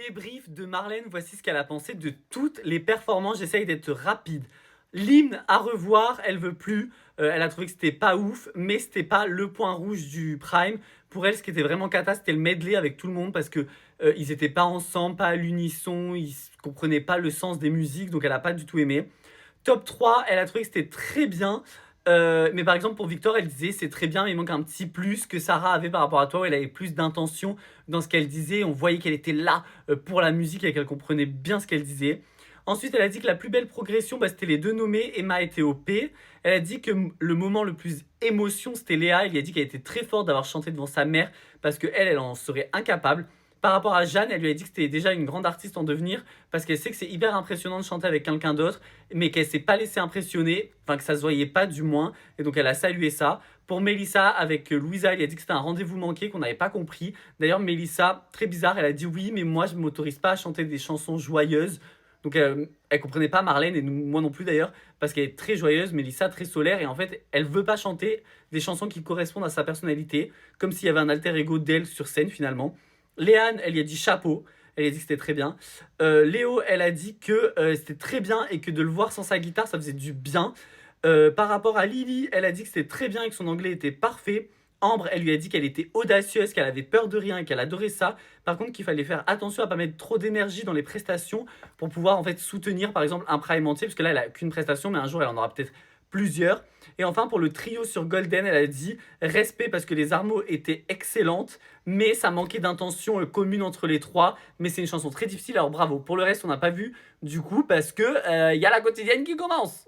Débrief de Marlène, voici ce qu'elle a pensé de toutes les performances. J'essaye d'être rapide. L'hymne à revoir, elle veut plus. Elle a trouvé que c'était pas ouf, mais c'était pas le point rouge du Prime. Pour elle, ce qui était vraiment cata, c'était le medley avec tout le monde parce que ils étaient pas ensemble, pas à l'unisson, ils comprenaient pas le sens des musiques, donc elle a pas du tout aimé. Top 3, elle a trouvé que c'était très bien. Mais par exemple, pour Victor, elle disait c'est très bien, mais il manque un petit plus que Sarah avait par rapport à toi, où elle avait plus d'intention dans ce qu'elle disait. On voyait qu'elle était là pour la musique et qu'elle comprenait bien ce qu'elle disait. Ensuite, elle a dit que la plus belle progression, bah, c'était les deux nommés, Emma et T.O.P. Elle a dit que le moment le plus émotion, c'était Léa. Elle lui a dit qu'elle était très forte d'avoir chanté devant sa mère parce qu'elle, elle en serait incapable. Par rapport à Jeanne, elle lui a dit que c'était déjà une grande artiste en devenir parce qu'elle sait que c'est hyper impressionnant de chanter avec quelqu'un d'autre, mais qu'elle s'est pas laissée impressionner, enfin que ça se voyait pas du moins, et donc elle a salué ça. Pour Mélissa, avec Louisa, elle a dit que c'était un rendez-vous manqué, qu'on n'avait pas compris. D'ailleurs, Mélissa, très bizarre, elle a dit oui, mais moi je m'autorise pas à chanter des chansons joyeuses. Donc elle comprenait pas Marlène, et moi non plus d'ailleurs, parce qu'elle est très joyeuse, Mélissa très solaire, et en fait elle veut pas chanter des chansons qui correspondent à sa personnalité, comme s'il y avait un alter ego d'elle sur scène finalement. Léane, elle y a dit chapeau. Elle a dit que c'était très bien. Léo, elle a dit que c'était très bien et que de le voir sans sa guitare, ça faisait du bien. Par rapport à Lily, elle a dit que c'était très bien et que son anglais était parfait. Ambre, elle lui a dit qu'elle était audacieuse, qu'elle avait peur de rien et qu'elle adorait ça. Par contre, qu'il fallait faire attention à pas mettre trop d'énergie dans les prestations pour pouvoir en fait soutenir par exemple un prime entier, parce que là, elle a qu'une prestation, mais un jour, elle en aura peut-être plusieurs. Et enfin, pour le trio sur Golden, elle a dit respect parce que les armeaux étaient excellentes, mais ça manquait d'intention commune entre les trois. Mais c'est une chanson très difficile, alors bravo. Pour le reste, on n'a pas vu du coup parce que y a la quotidienne qui commence.